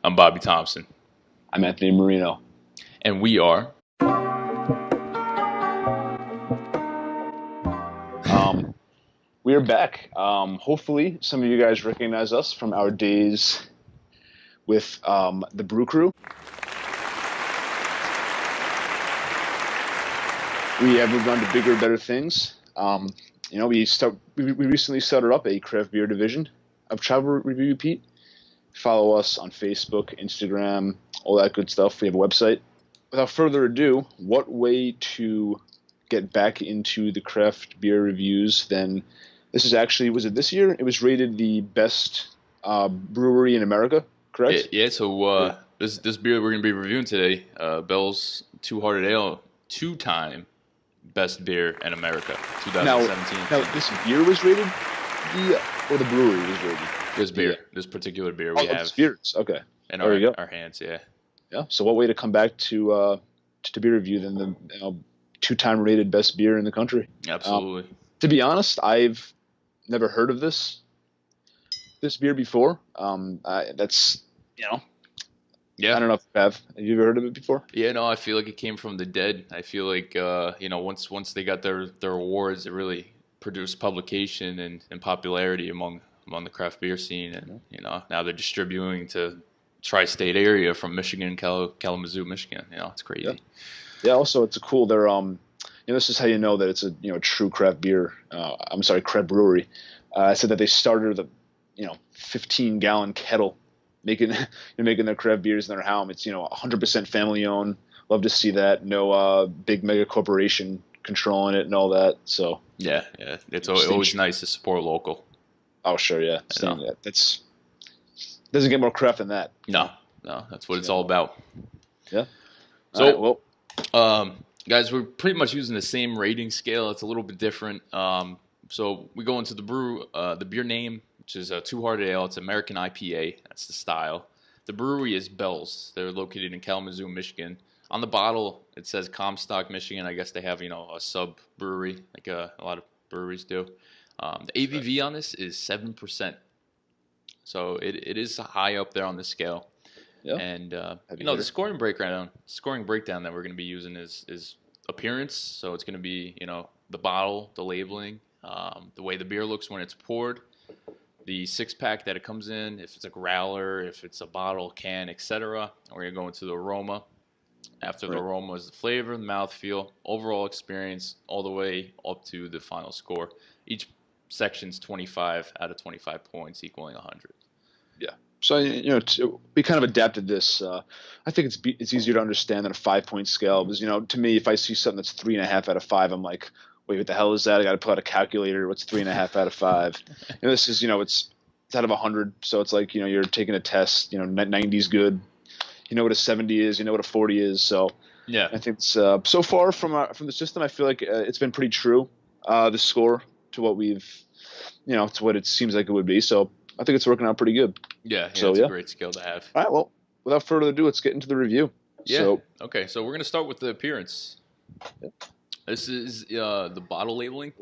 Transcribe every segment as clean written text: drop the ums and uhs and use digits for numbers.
I'm Bobby Thompson, I'm Anthony Marino. and we are. We are back. Hopefully, some of you guys recognize us from our days with the Brew Crew. We have moved on to bigger, better things. We recently started up a craft beer division of Travel Review Pete. Follow us on Facebook, Instagram, all that good stuff. We have a website. Without further ado, what way to get back into the craft beer reviews than this is actually, was it this year? It was rated the best brewery in America, correct? Yeah, so this beer we're going to be reviewing today, Bell's Two Hearted Ale, two-time best beer in America, Now, 2017. this beer was rated or the brewery was rated? This beer, this particular beer Oh, we have the spirits. Okay. in There you go. our hands, yeah. Yeah. So what way to come back to beer review than the two-time rated best beer in the country? Absolutely. To be honest, I've never heard of this beer before. That's Yeah. I don't know if you have. Have you ever heard of it before? Yeah, no, I feel like it came from the dead. I feel like once they got their awards, it really produced publication and popularity among the craft beer scene, and now they're distributing to tri-state area from Michigan, Kalamazoo, Michigan. It's crazy. Yeah. Yeah. Also, it's a cool. They're this is how you know that it's a true craft beer. I'm sorry, craft brewery. I said that they started with a 15-gallon kettle making their craft beers in their home. It's 100% family owned. Love to see that. No big mega corporation controlling it and all that. So yeah, it's always nice to support local. Oh sure, yeah. That's doesn't get more craft than that. No, that's what it's all about. Yeah. So, guys, we're pretty much using the same rating scale. It's a little bit different. So we go into the beer name, which is a Two Hearted Ale. It's American IPA. That's the style. The brewery is Bell's. They're located in Kalamazoo, Michigan. On the bottle, it says Comstock, Michigan. I guess they have, a sub brewery, like a lot of breweries do. The ABV on this is 7%. So it is high up there on the scale. Yeah. And the scoring breakdown that we're going to be using is appearance. So it's going to be the bottle, the labeling, the way the beer looks when it's poured, the 6-pack that it comes in, if it's a growler, if it's a bottle, can, etc. We're going to go into the aroma. After the aroma is the flavor, the mouthfeel, overall experience, all the way up to the final score. Each section's 25 out of 25 points, equaling 100. Yeah. So we kind of adapted this. I think it's easier to understand than a 5-point scale. Because to me, if I see something that's 3.5 out of 5, I'm like, wait, what the hell is that? I got to pull out a calculator. What's 3.5 out of 5? This is it's out of 100. So it's like you're taking a test. 90 is good. You know what a 70 is. You know what a 40 is. So yeah, I think so far from the system, I feel like it's been pretty true. The score to what we've to what it seems like it would be. So I think it's working out pretty good. Yeah, it's a great skill to have. All right, well, without further ado, let's get into the review. Yeah. Okay, so we're going to start with the appearance. Yeah. This is the bottle labeling.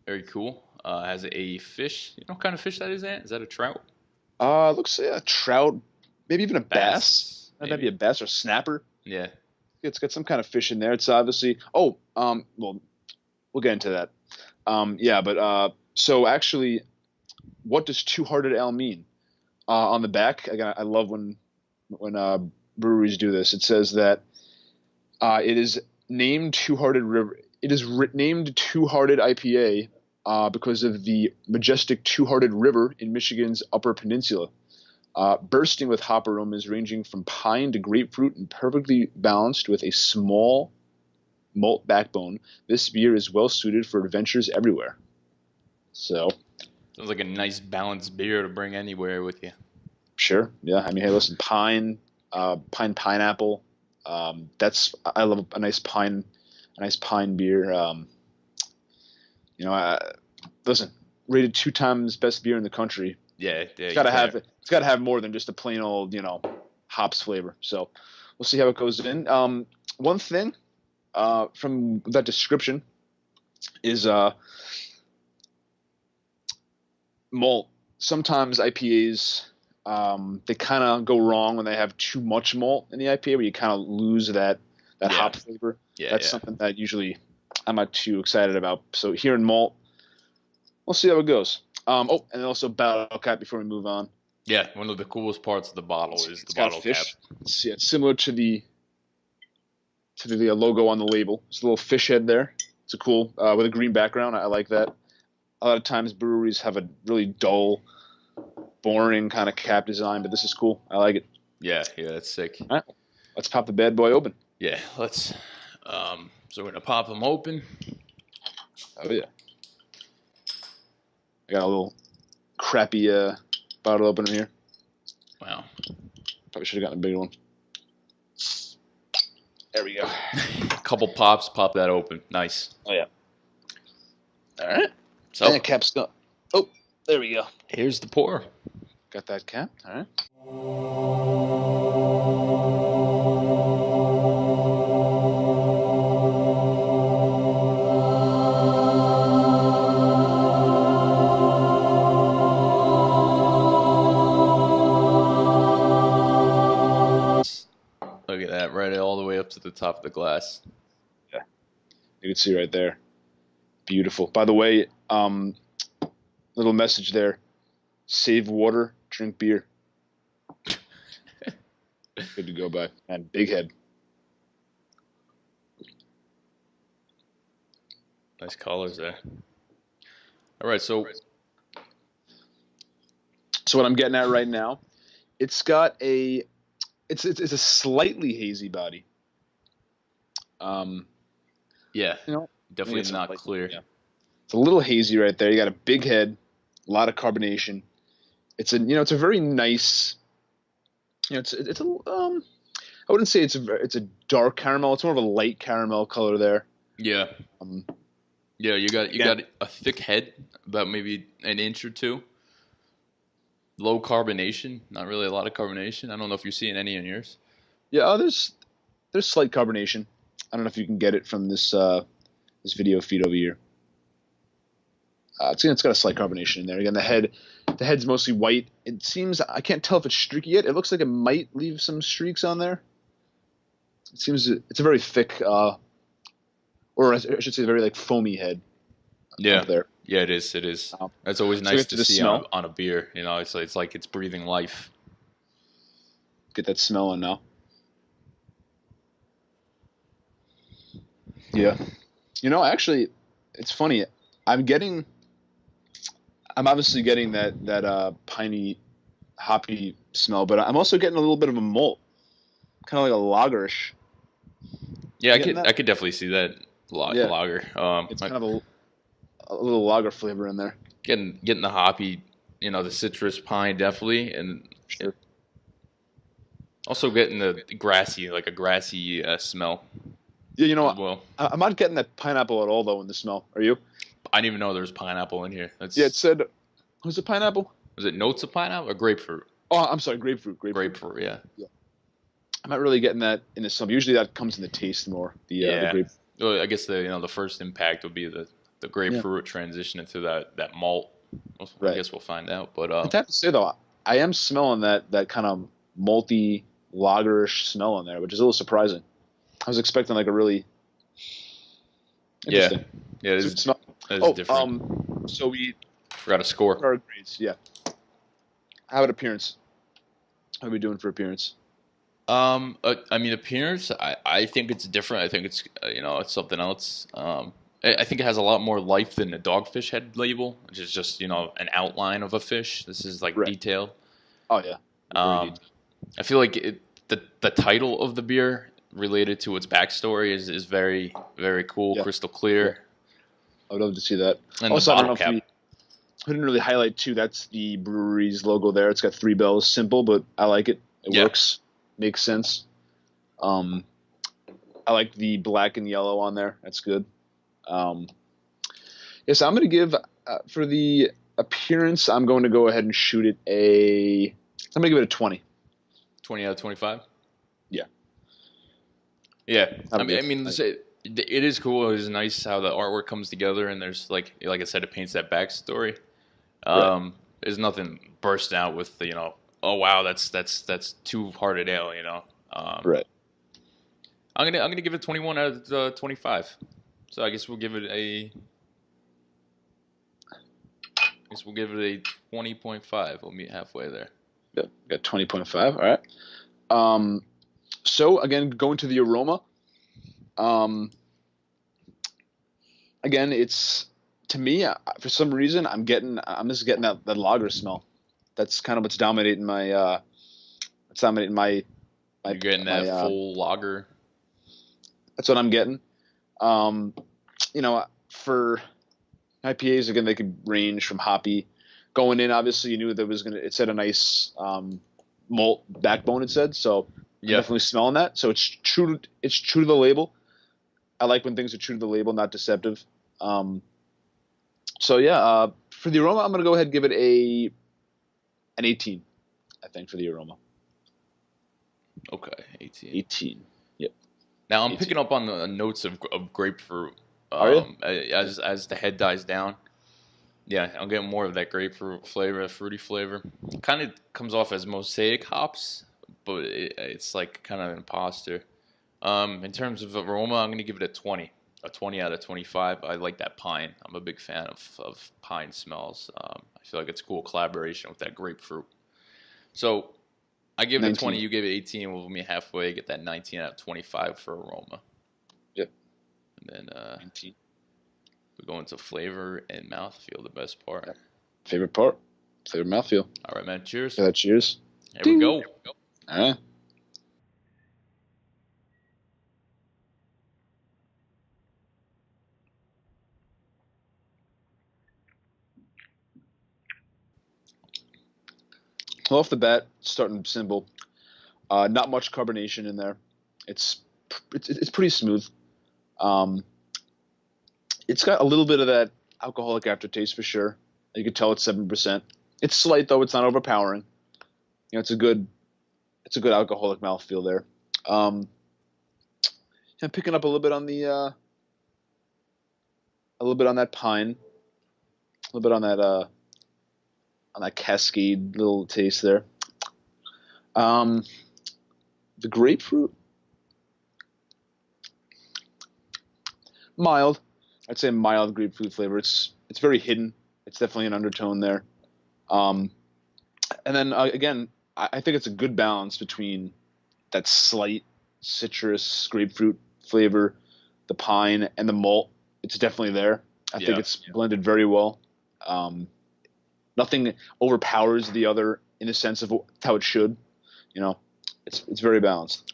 Very cool. Has a fish. You know what kind of fish that is, Ant? Is that a trout? Looks like a trout, maybe even a bass. That'd be a bass or snapper. Yeah. It's got some kind of fish in there. It's obviously. Well, we'll get into that. So actually, what does Two Hearted Ale mean? On the back, again, I love when breweries do this. It says that it is named Two Hearted River. It is named Two Hearted IPA because of the majestic Two Hearted River in Michigan's Upper Peninsula, bursting with hop aromas ranging from pine to grapefruit and perfectly balanced with a small malt backbone. This beer is well suited for adventures everywhere. So. Sounds like a nice balanced beer to bring anywhere with you. Sure. Yeah. I mean, hey, listen, pineapple. I love a nice pine beer. Listen, rated 2 times best beer in the country. Yeah. It's got to have more than just a plain old, hops flavor. So we'll see how it goes in. One thing, from that description is, malt. Sometimes IPAs They kind of go wrong when they have too much malt in the IPA, where you kind of lose that Yeah, hop flavor. yeah, That's yeah, something that usually I'm not too excited about. So here in malt, we'll see how it goes. Oh, and also bottle cap before we move on. yeah. One of the coolest parts of the bottle is the It's got a bottle cap. fish. It's similar to the logo on the label. It's a little fish head there. It's a cool with a green background. I like that. A lot of times breweries have a really dull, boring kind of cap design, but this is cool. I like it. Yeah, yeah, that's sick. All right, let's pop the bad boy open. Yeah, let's. So we're gonna pop them open. Oh yeah, I got a little crappy bottle opener here. Wow. Probably should have gotten a bigger one. There we go. Couple pops, pop that open. Nice. Oh yeah. All right. So And the cap's up. Oh, there we go. here's the pour. Got that cap. All right. Look at that, right all the way up to the top of the glass. Yeah, you can see right there. Beautiful. By the way, little message there. Save water, drink beer. Good to go by. And big head. Nice colors there. All right, so What I'm getting at right now, it's got it's a slightly hazy body. yeah, You know, definitely not clear. Yeah. It's a little hazy right there. You got a big head, a lot of carbonation. It's a very nice. It's a I wouldn't say it's a dark caramel. It's more of a light caramel color there. Yeah, Um, yeah. You again, got a thick head, about maybe an inch or two. Low carbonation, not really a lot of carbonation. I don't know if you're seeing any in yours. yeah. There's slight carbonation. I don't know if you can get it from this video feed over here. It's got a slight carbonation in there. Again, the head's mostly white. It seems I can't tell if it's streaky yet. It looks like it might leave some streaks on there. It seems it's a very thick, or I should say, very like foamy head Yeah, up there. yeah, it is. It is. Um, That's always so we nice get to to the see smell. on a beer. You know, it's like it's breathing life. Get that smell on now. Yeah. Actually, it's funny. I'm getting. I'm obviously getting that piney, hoppy smell, but I'm also getting a little bit of a malt, kind of like a lagerish. Yeah, You getting that? I could definitely see that Yeah, lager. it's kind of a little lager flavor in there. Getting the hoppy, the citrus pine definitely, and Sure. also getting the grassy, like a grassy smell Yeah, as well. I'm not getting that pineapple at all though in the smell. Are you? I didn't even know there was pineapple in here. Yeah, it said. Was it pineapple? Was it notes of pineapple or grapefruit? Oh, I'm sorry, grapefruit. Grapefruit, yeah. Yeah. I'm not really getting that in the smell. Usually that comes in the taste more. The Yeah. grape. Well, I guess the first impact would be the Yeah. grapefruit transition into that malt. I Right. guess we'll find out. But I have to say though, I am smelling that kind of malty lagerish smell in there, which is a little surprising. I was expecting like a really interesting. yeah, So it smell. that is different. So we Forgot a score. our grades. Yeah. How about appearance? How are we doing for appearance? I mean, appearance. I think it's different. I think it's it's something else. I think it has a lot more life than the dogfish head label, which is just an outline of a fish. This is like Right. detailed. Oh yeah. Very Um, I feel like the title of the beer related to its backstory is very very cool, Yeah. crystal clear. I would love to see that. And Also, the I don't know bottle if cap. we didn't really highlight too. That's the brewery's logo there. It's got three bells. Simple, but I like it. It Yeah. works. Makes sense. Um, I like the black and yellow on there. That's good. Um, yes, I'm going to give for the appearance. I'm going to go ahead and shoot it I'm going to give it a 20. 20 out of 25. Yeah. Yeah, That'll I be mean, it is cool. It is nice how the artwork comes together, and there's like I said, it paints that backstory. Right. There's nothing bursting out with Oh wow, that's too hard a nail, you know. Um, Right. I'm gonna give it 21 out of 25. So I guess we'll give it a I guess we'll give it a 20.5. We'll meet halfway there. Yep. Got 20.5. All right. Um, so again, going to the aroma. Um, again, it's to me for some reason I'm just getting that lager smell. That's kind of what's dominating my You're getting my that full lager. that's what I'm getting. Um, for IPAs again, they could range from hoppy. Going in, obviously, you knew there was gonna. It said a nice malt backbone. It said so. I'm Yeah. definitely smelling that. So it's true. It's true to the label. I like when things are true to the label, not deceptive. Um, so yeah, for the aroma, I'm gonna go ahead and give it an 18. I think for the aroma, Okay, 18. 18. Yep, Now I'm 18. picking up on the notes of grapefruit Are you? as the head dies down. Yeah, I'm getting more of that grapefruit flavor, fruity flavor. Kind of comes off as mosaic hops, but it's like kind of an imposter. In terms of aroma, I'm gonna give it a 20 out of 25. I like that pine. I'm a big fan of pine smells. I feel like it's a cool collaboration with that grapefruit. So I give it a 20. 19. You give it 18. We'll meet halfway. Get that 19 out of 25 for aroma. Yep, And then 19. we go into flavor and mouthfeel, the best part. Yep. Favorite part? Favorite mouthfeel. All right, man. Cheers. Yeah, cheers. Here we Ding. go. All right. Well, off the bat, starting simple. Not much carbonation in there. It's it's pretty smooth. Um, it's got a little bit of that alcoholic aftertaste for sure. You can tell it's 7%. It's slight though. It's not overpowering. It's a good alcoholic mouthfeel there. Um, I'm picking up a little bit on a little bit on that pine, a little bit on that cascade little taste there. Um, the grapefruit, mild. I'd say mild grapefruit flavor. It's very hidden. It's definitely an undertone there. Um, and then again, I think it's a good balance between that slight citrus grapefruit flavor, the pine, and the malt. It's definitely there. I think Yeah. it's blended very well. Um, Nothing overpowers the other in the sense of how it should. You know, it's very balanced.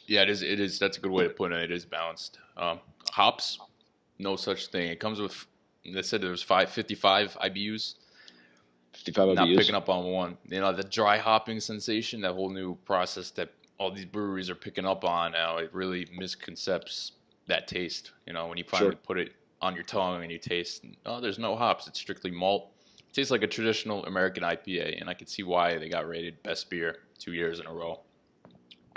Yeah, it is. It is. That's a good way to put it. It is balanced. Hops, no such thing. It comes with. They said there was 555 IBUs. 55 Not IBUs. picking up on one. You know, the dry hopping sensation, that whole new process that all these breweries are picking up on now, it really misconcepts that taste. You know, when you finally Sure. put it on your tongue and you taste, oh, there's no hops. It's strictly malt. It tastes like a traditional American IPA, and I can see why they got rated best beer 2 years in a row.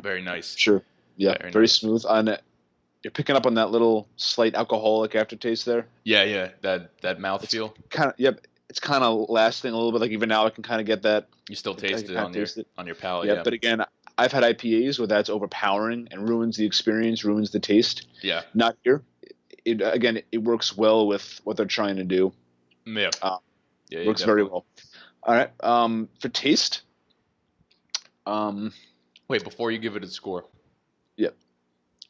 Very nice. Sure. Yeah. Very Very nice. smooth. On it. You're picking up on that little slight alcoholic aftertaste there. Yeah, yeah. That It's mouthfeel. kind of yep. It's kind of lasting a little bit. Like even now, I can kind of get that. You still I taste can it kind of taste it. on your palate, Yeah. yeah. But again, I've had IPAs where that's overpowering and ruins the experience, ruins the taste. Yeah. Not here. It again, it works well with what they're trying to do. Yeah. Uh, Yeah, yeah, Works very definitely. well. All right. For taste, um, Wait, before you give it a score, yeah,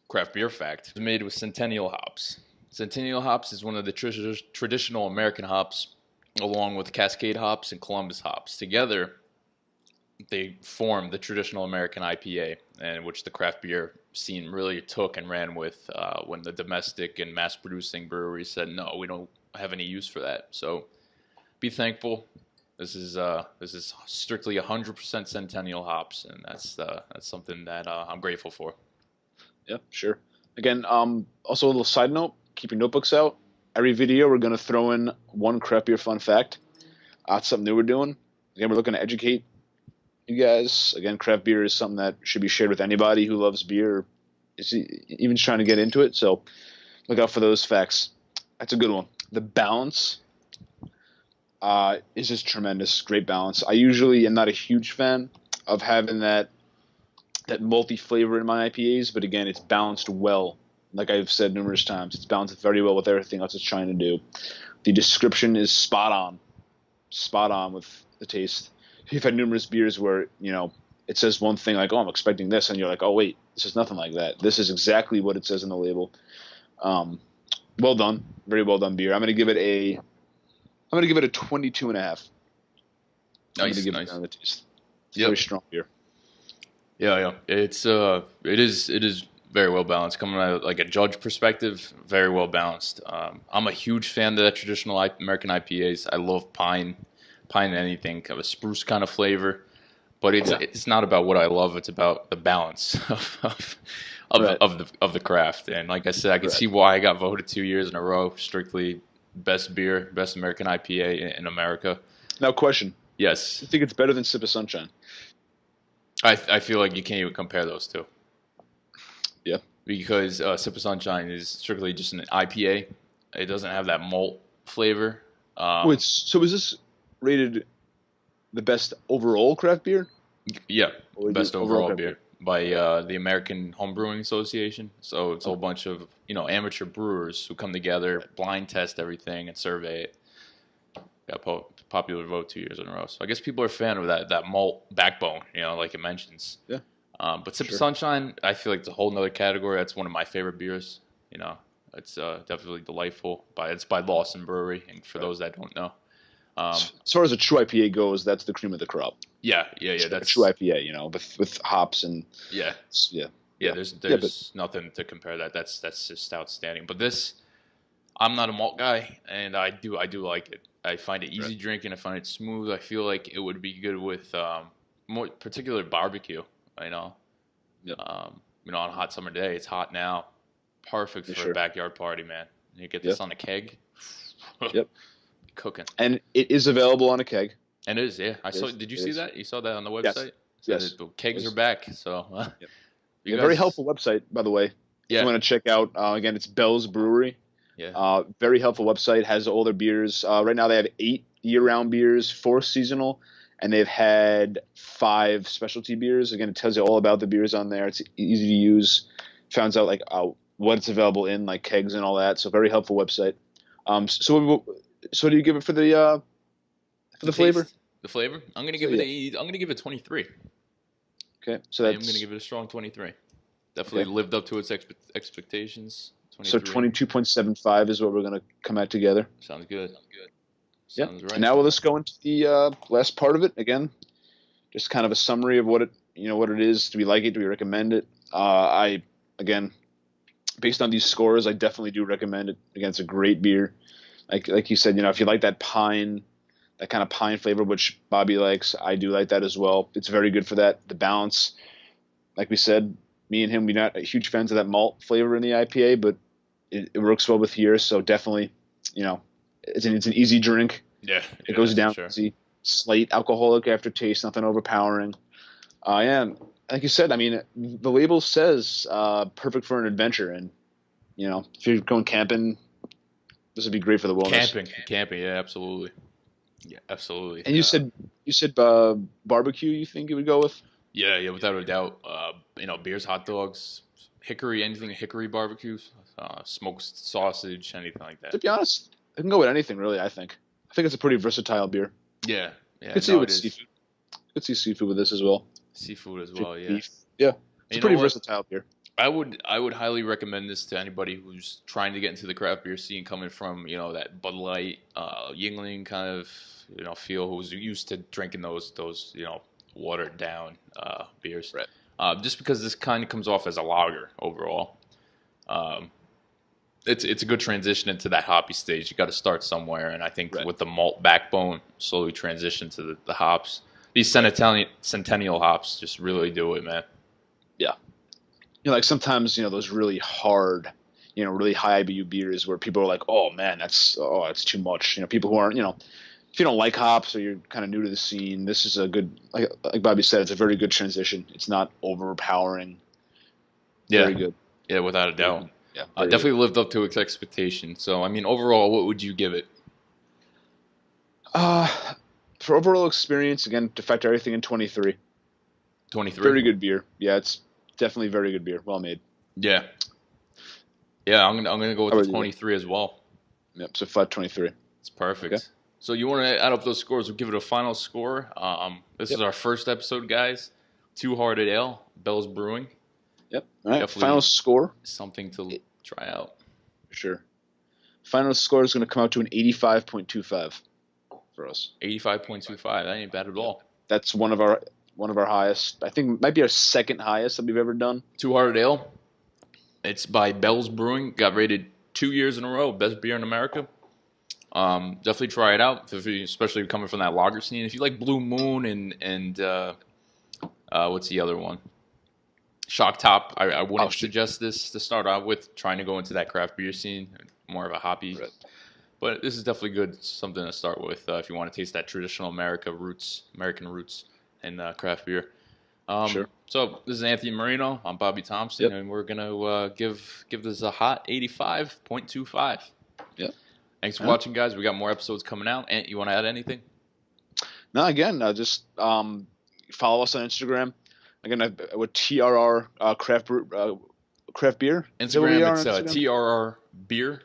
craft beer fact. It's made with Centennial hops. Centennial hops is one of the traditional American hops, along with Cascade hops and Columbus hops. Together, they form the traditional American IPA, and which the craft beer scene really took and ran with when the domestic and mass-producing breweries said, "No, we don't have any use for that." So, be thankful. This is strictly 100% Centennial hops, and that's something that I'm grateful for. yeah, sure. Again, also a little side note: keep your notebooks out. Every video, we're gonna throw in one craft beer fun fact. That's something new we're doing. Again, we're looking to educate you guys. Again, craft beer is something that should be shared with anybody who loves beer, or is even trying to get into it. So look out for those facts. That's a good one. The balance. is just tremendous. Great balance. I usually am not a huge fan of having that multi flavor in my IPAs, but again, it's balanced well. Like I've said numerous times, it's balanced very well with everything else it's trying to do. The description is spot on with the taste. You've had numerous beers where it says one thing like, "Oh, I'm expecting this," and you're like, "Oh, wait, this is nothing like that. This is exactly what it says in the label." Um, well done, very well done beer. I'm gonna give it a 22 and a half. I'm gonna Nice, give it nice. on the taste. It's a Yep. very strong beer. Yeah, yeah. It is very well balanced. Coming at like a judge perspective, very well balanced. I'm a huge fan of the traditional American IPAs. I love pine anything, kind of a spruce kind of flavor. But it's Yeah, it's not about what I love. It's about the balance right, of the craft. And like I said, I can right. see why I got voted 2 years in a row, strictly best beer, best American IPA in America. Now, question: Yes, you think it's better than Sip of Sunshine? I feel like you can't even compare those two Yeah. because Sip of Sunshine is strictly just an IPA. It doesn't have that malt flavor. Wait, Um, so is this rated the best overall craft beer, yeah, or is it best overall overall craft beer? beer by Right. the American Home Brewing Association. So it's a whole Okay. bunch of amateur brewers who come together, Right. blind test everything, and survey it. Got popular vote 2 years in a row. So I guess people are a fan of that malt backbone, like it mentions. Yeah. But Sip of Sure. Sunshine, I feel like it's a whole nother category. That's one of my favorite beers. You know, it's definitely delightful. It's by Lawson Brewery, and for Right. those that don't know, um, As far as a true IPA goes, that's the cream of the crop. yeah, yeah, yeah. A true That's IPA, with hops and yeah, yeah, yeah. yeah, There's yeah. But there's nothing to compare that. That's just outstanding. But this, I'm not a malt guy, and I do like it. I find it right. easy drinking. I find it smooth. I feel like it would be good with more particular barbecue. You know, Yep. on a hot summer day. It's hot now. Perfect Yeah, for a sure. backyard party, man. You get Yep. this on a keg, Yep. cooking. And it is available on a keg. And it is, yeah. I It saw. is. Did you It see is. that? You saw that on the Yes. website? Said Yes. that the It kegs are was. back. So Yep. you Yeah. Very guys, helpful website, by the way. If you yeah, want to check out, again, it's Bell's Brewery. yeah. Very helpful website. Has all their beers. Right now they have 8 year-round beers, 4 seasonal, and they've had 5 specialty beers. Again, it tells you all about the beers on there. It's easy to use. Finds out like what's available in like kegs and all that. So very helpful website. So what do you give it for The the flavor? taste, the flavor. So yeah. I'm gonna give it 23. Okay. So I am gonna that's give it a strong 23. Definitely okay. lived up to its expectations. So 23 22.75 is what we're gonna come at together. sounds good. Yeah. Sounds And right. now let's go into the last part of it again. Just kind of a summary of what it is. Do we like it? Do we recommend it? I again, based on these scores, I definitely do recommend it. Again, it's a great beer. Like you said, if you like that kind of pine flavor, which Bobby likes, I do like that as well. It's very good for that. The balance, like we said, me and him, we're not huge fans of that malt flavor in the IPA, but it works well with here. So definitely, it's an easy drink. Yeah, It yeah, goes that's for down sure. easy. Slight alcoholic aftertaste, nothing overpowering. Yeah, like you said, I mean, the label says perfect for an adventure, and if you're going camping, this would be great for the wilderness. Camping, yeah, absolutely. Yeah, absolutely. And you said barbecue. You think it would go with? Yeah, yeah, without a doubt. Beers, hot dogs, hickory, anything hickory barbecues, smoked sausage, anything like To that. be honest, it can go with anything really. I think it's a pretty versatile beer. Yeah, yeah, Could see it no, it with is. seafood. Could see seafood with this as well. Seafood as Chicken, well, yeah. beef. Yeah, it's And a you know pretty what? versatile beer. I would highly recommend this to anybody who's trying to get into the craft beer scene, coming from that Bud Light, Yingling kind of feel, who's used to drinking those watered down beers. Right. Just because this kind of comes off as a lager overall. Um, it's a good transition into that hoppy stage. You got to start somewhere, and I think Right. with the malt backbone, slowly transition to the hops. These Right. centennial hops just really do it, man. Yeah. Like sometimes those really hard, really high IBU beers where people are like, oh man, that's too much. People who aren't, if you don't like hops or you're kind of new to the scene, this is a good, like Bobby said, it's a very good transition. It's not overpowering. Yeah, Very good. yeah, without a Very doubt. good. Yeah, very good. Definitely lived up to its expectation. So, I mean, overall, what would you give it? Uh, for overall experience, again, to factor everything in 23. 23. Very good beer. Yeah, it's definitely very good beer. Well made. Yeah, yeah. I'm gonna go with How the about you there? 23 as well. Yep. So flat 23. It's Okay. perfect. So you want to add up those scores? We'll give it a final score. This is Yep. our first episode, guys. Two Hearted Ale, Bell's Brewing. Yep. All right. Final Definitely score. something to try out. Sure. Final score is going to come out to an 85.25 for us. 85.25. That ain't bad at Yep. all. That's one of our highest. I think it might be our second highest that we've ever done. Two Hearted Ale. It's by Bell's Brewing. Got rated 2 years in a row, best beer in America. Definitely try it out, especially coming from that lager scene. If you like Blue Moon and what's the other one? Shock Top. I Oh, wouldn't shit. suggest this to start out with. Trying to go into that craft beer scene, more of a hoppy. Right. But this is definitely good, something to start with if you want to taste that traditional American roots in craft beer. Sure. So this is Anthony Marino. I'm Bobby Thompson, Yep. and we're gonna give this a hot 85.25. Yep. Thanks for Yeah. watching, guys. We got more episodes coming out. Ant, you want to add anything? Now again, just follow us on Instagram. Again, with TRR craft beer. Is that what we Instagram, are it's on Instagram? TRR Beer.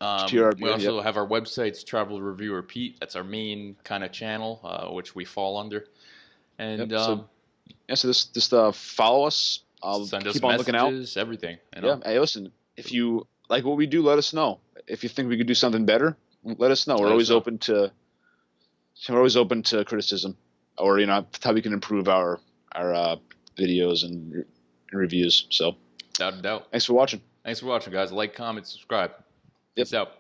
TRR We beer. Yep. also have our websites, Travel Review Repeat. That's our main kind of channel, which we fall under. And Yep. So yeah. So just follow us. I'll send us keep on looking out. messages, everything. Yeah. Hey, listen. If you like what we do, let us know. If you think we could do something better, let us know. Let us know. We're always open to criticism, or how we can improve our videos and reviews. So Without a doubt. thanks for watching. Thanks for watching, guys. Like, comment, subscribe. Yep. Peace out.